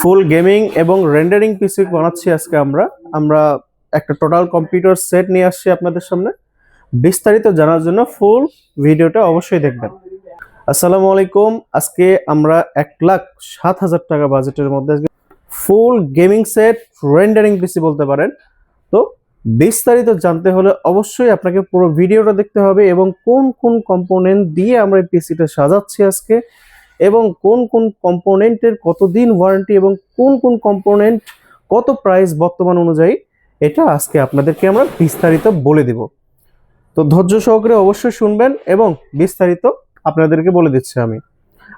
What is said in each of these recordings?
Full gaming এবং rendering পিসি বানাচ্ছি আজকে আমরা আমরা একটা টোটাল কম্পিউটার সেট নিয়ে আসছি আপনাদের সামনে। বিস্তারিত জানার জন্য ফুল ভিডিওটা অবশ্যই দেখবেন। আসসালামু আলাইকুম। আজকে আমরা 1,07,000 টাকা বাজেটের মধ্যে ফুল গেমিং সেট রেন্ডারিং পিসি বলতে পারেন। তো বিস্তারিত জানতে হলে অবশ্যই আপনাকে পুরো ভিডিওটা দেখতে হবে এবং কোন কোন কম্পোনেন্ট দিয়ে আমরা এই পিসিটা সাজাচ্ছি আজকে, এবং কোন কোন কম্পোনেন্টের কতদিন ওয়ারেন্টি এবং কোন কোন কম্পোনেন্ট কত প্রাইস বর্তমান অনুযায়ী, এটা আজকে আপনাদেরকে আমরা বিস্তারিত বলে দিব। তো ধৈর্য সহকারে অবশ্যই শুনবেন এবং বিস্তারিত আপনাদেরকে বলে দিচ্ছি আমি।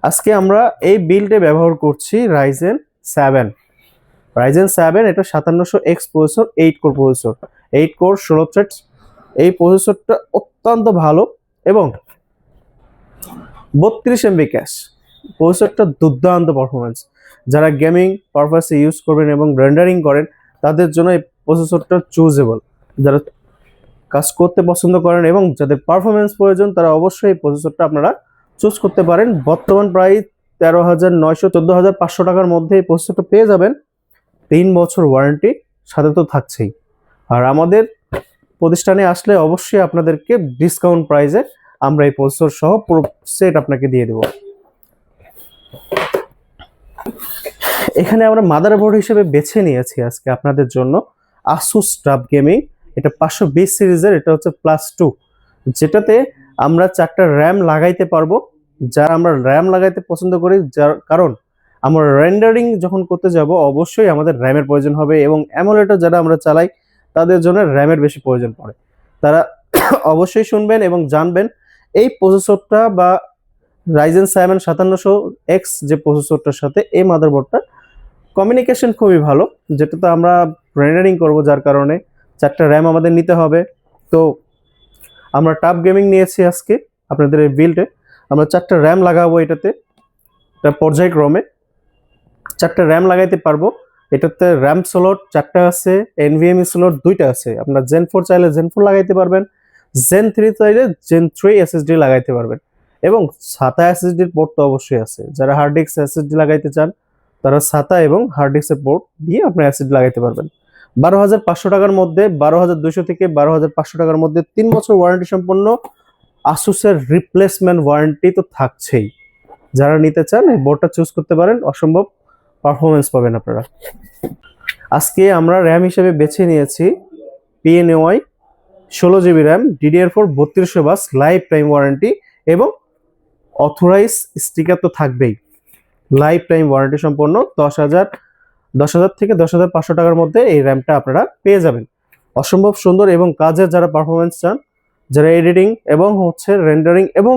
আজকে আমরা এই বিল্ডে ব্যবহার করছি রাইজেন 7 এটা 5700X processor, 8 core processor, 8 core 16 threads. এই প্রসেসরটা অত্যন্ত ভালো এবং 32 MB ক্যাশ। প্রসেসরটা দুর্দান্ত পারফরমেন্স। যারা গেমিং পারপাসে ইউজ করবেন এবং রেন্ডারিং করেন তাদের জন্য এই প্রসেসরটা চুজেবল। যারা কাজ করতে পছন্দ করেন এবং যাদের পারফরমেন্স প্রয়োজন তারা অবশ্যই এই প্রসেসরটা আপনারা চুজ করতে পারেন। বর্তমান প্রাইস 13,900 14,500 টাকার মধ্যে এই প্রসেসরটা পেয়ে যাবেন। 3 বছর ওয়ারেন্টি সাথে তো থাকছেই। আর আমাদের প্রতিষ্ঠানে আসলে অবশ্যই আপনাদেরকে ডিসকাউন্ট প্রাইসে আমরা এই প্রসেসর সহ পুরো সেট আপনাকে দিয়ে দেব। এখানে আমরা মাদারবোর্ড হিসেবে বেছে নিয়েছি আজকে আপনাদের জন্য আসুস টাফ গেমিং। এটা 520 সিরিজের, এটা হচ্ছে +2, যেটাতে আমরা 4টা র্যাম লাগাইতে পারবো। যারা আমরা র্যাম লাগাইতে পছন্দ করি, যার কারণ আমরা রেন্ডারিং যখন করতে যাব অবশ্যই আমাদের র্যামের প্রয়োজন হবে এবং অ্যামোলেডও যারা আমরা চালাই তাদের জন্য র্যামের বেশি প্রয়োজন পড়ে। তারা অবশ্যই শুনবেন এবং জানবেন এই প্রসেসরটা বা রাইজেন 7 5700X যে প্রসেসরটার সাথে এই মাদারবোর্ডটা কমিউনিকেশন খুবই ভালো, যেটাতে আমরা রেন্ডারিং করব, যার কারণে 4টা র্যাম আমাদের নিতে হবে। তো আমরা টাফ গেমিং নিয়েছি আজকে আপনাদের এই বিল্ডে। আমরা 4টা র্যাম লাগাবো এটাতে, এটা পর্যায়ক্রমে 4টা র্যাম লাগাইতে পারবো। এটাতে র্যাম স্লট 4টা আছে, এনভিএমই স্লট 2টা আছে। আপনার জেন 4 চাইলে জেন 4 লাগাইতে পারবেন, জেন 3 চাইলে জেন 3 এসএসডি লাগাইতে পারবেন এবং SATA এসএসডির পোর্ট তো অবশ্যই আছে। যারা হার্ড ডিস্ক এসএসডি লাগাইতে চান তারা SATA এবং হার্ড ডিস্কের পোর্ট দিয়ে আপনার এসএসডি লাগাইতে পারবেন। 12,500 টাকার মধ্যে, 12,200 থেকে 12,500 টাকার মধ্যে 3 বছর ওয়ারেন্টি সম্পন্ন আসুসের রিপ্লেসমেন্ট ওয়ারেন্টি তো থাকছেই। যারা নিতে চান এই বোর্ডটা চুজ করতে পারেন, অসম্ভব পারফরমেন্স পাবেন আপনারা। আজকে আমরা র্যাম হিসেবে বেছে নিয়েছি PNY 16GB র্যাম, DDR4 3200 বাস, লাইফ টাইম ওয়ারেন্টি এবং অথরাইজ স্টিকার তো থাকবেই। লাইফ টাইম ওয়ারেন্টি সম্পন্ন 10,000 থেকে 10,500 টাকার মধ্যে এই র্যামটা আপনারা পেয়ে যাবেন। অসম্ভব সুন্দর এবং কাজের যারা পারফরমেন্স চান, যারা এডিটিং এবং রেন্ডারিং এবং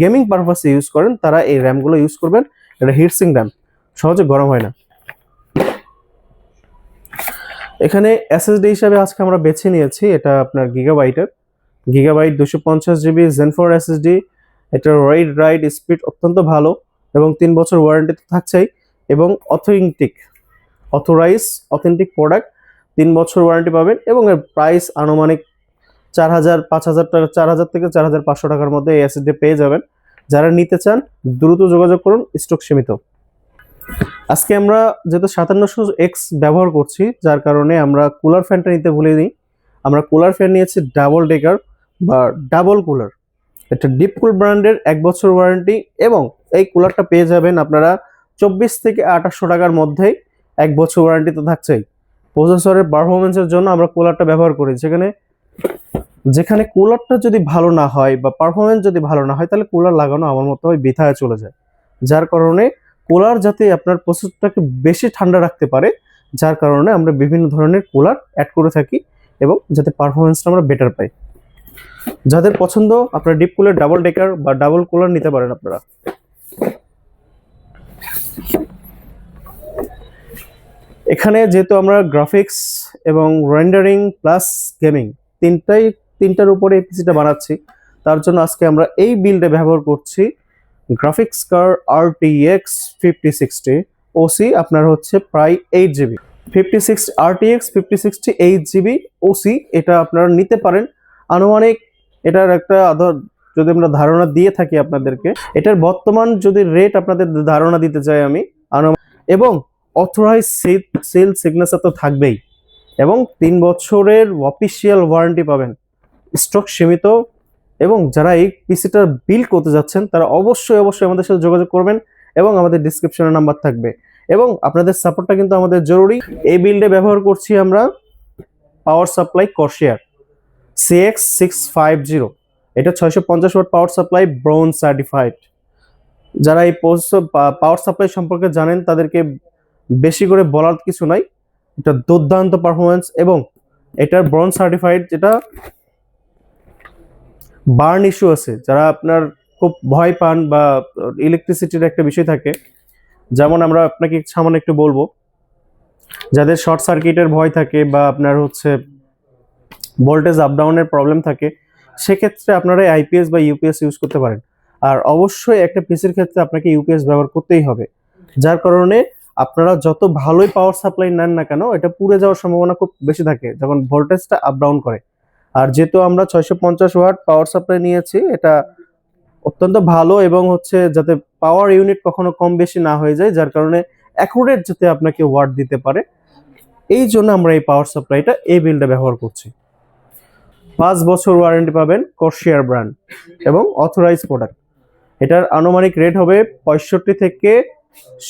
গেমিং পারপাসে ইউজ করেন তারা এই র্যামগুলো ইউজ করবেন। এটা হিটসিং র্যাম, সহজে গরম হয় না। এখানে এসএসডি হিসাবে আজকে আমরা বেছে নিয়েছি এটা আপনার গিগাবাইট 250GB জেন 4 এসএসডি। এটার রাইড স্পিড অত্যন্ত ভালো এবং 3 বছর ওয়ারেন্টি তো থাকছেই এবং অথেন্টিক প্রোডাক্ট, 3 বছর ওয়ারেন্টি পাবেন এবং এর প্রাইস আনুমানিক 4,000-5,000 টাকা, 4,000 থেকে 4,500 টাকার মধ্যে এই এসএসডি পেয়ে যাবেন। যারা নিতে চান দ্রুত যোগাযোগ করুন, স্টক সীমিত। আজকে আমরা যেহেতু 5700X ব্যবহার করছি যার কারণে আমরা কুলার ফ্যানটা নিতে ভুলে নিই। আমরা কুলার ফ্যান নিয়েছি ডাবল ডেকার বা ডাবল কুলার। এটা ডিপকুল ব্র্যান্ডের 1 বছর ওয়ারেন্টি এবং এই কুলারটা পেয়ে যাবেন আপনারা 24 থেকে 2800 টাকার মধ্যেই। 1 বছর ওয়ারেন্টি তো থাকছেই। প্রসেসরের পারফরমেন্সের জন্য আমরা কুলারটা ব্যবহার করি। যেখানে কুলারটা যদি ভালো না হয় বা পারফরমেন্স যদি ভালো না হয় তাহলে কুলার লাগানো আমার মতো হয় বৃথায় চলে যায়। যার কারণে কুলার যাতে আপনার প্রসেসরটাকে বেশি ঠান্ডা রাখতে পারে, যার কারণে আমরা বিভিন্ন ধরনের কুলার অ্যাড করে থাকি এবং যাতে পারফরমেন্সটা আমরা বেটার পাই। যাদের পছন্দ আপনারা ডিপ কুলার, ডাবল ডেকার বা ডাবল কুলার নিতে পারেন আপনারা। এখানে যেহেতু আমরা গ্রাফিক্স এবং রেন্ডারিং প্লাস গেমিং তিনটার উপরে এই পিসিটা বানাচ্ছি, তার জন্য আজকে আমরা এই বিল্ডে ব্যবহার করছি গ্রাফিক্স কার্ড RTX 5060 OC। আপনার হচ্ছে প্রায় 8GB 56 RTX 5060 8GB OC। এটা আপনারা নিতে পারেন আনুমানিক, এটার একটা যদি আমরা ধারণা দিয়ে থাকি আপনাদেরকে, এটার বর্তমান যদি রেট আপনাদের ধারণা দিতে চাই আমি, এবং অথরাইজ সেল সিগনেচার তো থাকবেই, এবং 3 বছরের অফিসিয়াল ওয়ারেন্টি পাবেন। স্টক সীমিত, এবং যারা এই পিসিটা বিল্ড করতে যাচ্ছেন তারা অবশ্যই অবশ্যই আমাদের সাথে যোগাযোগ করবেন, এবং আমাদের ডিসক্রিপশনে নাম্বার থাকবে, এবং আপনাদের সাপোর্টটা কিন্তু আমাদের জরুরি। এই বিল্ডে ব্যবহার করছি আমরা পাওয়ার সাপ্লাই কর্সিয়ার CX650। এটা 650 watt power supply, bronze certified. যারা এই পাওয়ার সাপ্লাই সম্পর্কে জানেন তাদেরকে বেশি করে বলার কিছু নাই, এটা দুর্দান্ত পারফরমেন্স, এবং এটার ব্রোঞ্জ সার্টিফাইড। যেটা বার্ন ইস্যু আছে, যারা আপনার খুব ভয় পান বা ইলেকট্রিসিটির একটা বিষয় থাকে, যেমন আমরা আপনাকে সামান্য একটু বলবো, যাদের শর্ট সার্কিটের ভয় থাকে বা আপনার হচ্ছে ভোল্টেজ আপ ডাউনের প্রবলেম থাকে, সেক্ষেত্রে আপনারা আইপিএস বা ইউপিএস ইউজ করতে পারেন। আর অবশ্যই একটা পিসির ক্ষেত্রে আপনাকে ইউপিএস ব্যবহার করতেই হবে, যার কারণে আপনারা যত ভালোই পাওয়ার সাপ্লাই নেন না কেন, এটা পুড়ে যাওয়ার সম্ভাবনা খুব বেশি থাকে যখন ভোল্টেজটা আপ ডাউন করে। আর যেহেতু আমরা 650 ওয়াট পাওয়ার সাপ্লাই নিয়েছি, এটা অত্যন্ত ভালো, এবং হচ্ছে যাতে পাওয়ার ইউনিট কখনো কম বেশি না হয়ে যায়, যার কারণে অ্যাকুরেট যাতে আপনাকে ওয়াট দিতে পারে, এই জন্য আমরা এই পাওয়ার সাপ্লাইটা এই বিল্ডে ব্যবহার করছি। 5 বছর ওয়ারেন্টি পাবেন, কর্সিয়ার ব্র্যান্ড এবং অথরাইজ প্রোডাক্ট। এটার আনুমানিক রেট হবে 65 থেকে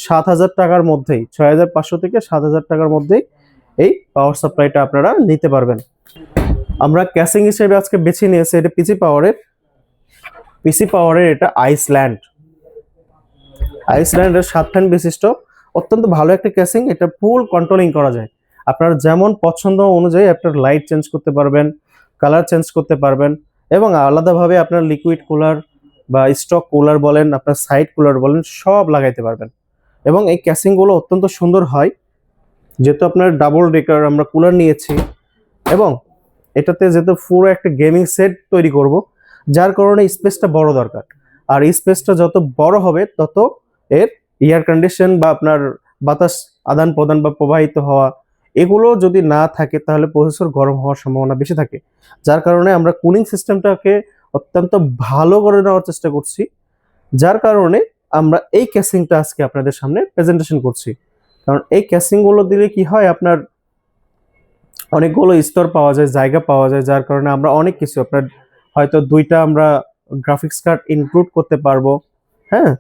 7,000 টাকার মধ্যেই, 6,500 থেকে 7,000 টাকার মধ্যেই এই পাওয়ার সাপ্লাইটা আপনারা নিতে পারবেন। আমরা ক্যাসিং হিসেবে আজকে বেছে নিয়েছি এটা পিসি পাওয়ারের এটা আইসল্যান্ডের 7 ফ্যান বিশিষ্ট অত্যন্ত ভালো একটা ক্যাসিং। এটা ফুল কন্ট্রোলিং করা যায়, আপনার যেমন পছন্দ অনুযায়ী আপনার লাইট চেঞ্জ করতে পারবেন, কালার চেঞ্জ করতে পারবেন, এবং আলাদাভাবে আপনার লিকুইড কুলার বা স্টক কুলার বলেন, আপনার সাইড কুলার বলেন, সব লাগাইতে পারবেন। এবং এই ক্যাসিংগুলো অত্যন্ত সুন্দর হয়, যেহেতু আপনার ডাবল ডেকার আমরা কুলার নিয়েছি, এবং এটাতে যেহেতু পুরো একটা গেমিং সেট তৈরি করব, যার কারণে স্পেসটা বড় দরকার। আর এই স্পেসটা যত বড় হবে তত এর এয়ার কন্ডিশন বা আপনার বাতাস আদান প্রদান বা প্রবাহিত হওয়া, এগুলো যদি না থাকে তাহলে প্রসেসর গরম হওয়ার সম্ভাবনা বেশি থাকে। যার কারণে আমরা কুলিং সিস্টেমটাকে অত্যন্ত ভালো করে নেওয়ার চেষ্টা করছি, যার কারণে আমরা এই ক্যাসিংটা আজকে আপনাদের সামনে প্রেজেন্টেশন করছি। কারণ এই ক্যাসিংগুলো দিলে কি হয়, আপনার অনেকগুলো স্তর পাওয়া যায়, জায়গা পাওয়া যায়, যার কারণে আমরা অনেক কিছু, আপনার হয়তো 2টা আমরা গ্রাফিক্স কার্ড ইনক্লুড করতে পারবো, হ্যাঁ,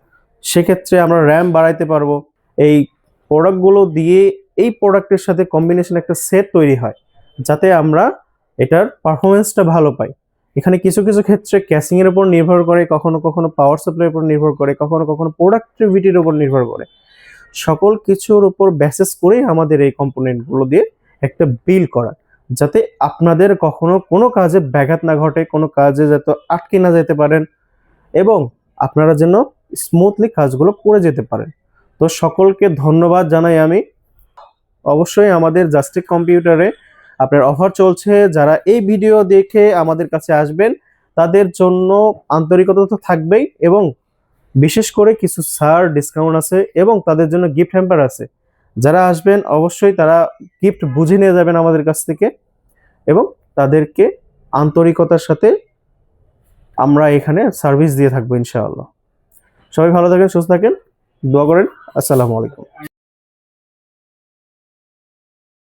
সেক্ষেত্রে আমরা র্যাম বাড়াইতে পারবো। এই প্রোডাক্টগুলো দিয়ে এই প্রোডাক্টের সাথে কম্বিনেশন একটা সেট তৈরি হয়, যাতে আমরা এটার পারফরমেন্সটা ভালো পাই। এখানে কিছু কিছু ক্ষেত্রে ক্যাসিং এর উপর নির্ভর করে, কখনো কখনো পাওয়ার সাপ্লাইয়ের উপর নির্ভর করে, কখনো কখনো প্রোডাক্টিভিটির উপর নির্ভর করে। সকল কিছুর উপর বেসিস করেই আমাদের এই কম্পোনেন্টগুলো দিয়ে একটা বিল করা, যাতে আপনাদের কখনো কোনো কাজে ব্যাঘাত না ঘটে, কোনো কাজে যাতে আটকে না যেতে পারেন, এবং আপনারা যেন স্মুথলি কাজগুলো করে যেতে পারেন। তো সকলকে ধন্যবাদ জানাই আমি। অবশ্যই আমাদের জাস্টিক কম্পিউটারে আপনার অফার চলছে, যারা এই ভিডিও দেখে আমাদের কাছে আসবেন তাদের জন্য আন্তরিকতা তো থাকবেই, এবং বিশেষ করে কিছু ডিসকাউন্ট আছে, এবং তাদের জন্য গিফট হ্যাম্পার আছে। যারা আসবেন অবশ্যই তারা গিফট বুঝে নিয়ে যাবেন আমাদের কাছ থেকে, এবং তাদেরকে আন্তরিকতার সাথে আমরা এখানে সার্ভিস দিয়ে থাকবো ইনশাআল্লাহ। সবাই ভালো থাকেন, সুস্থ থাকেন, দোয়া করেন। আসসালামু আলাইকুম।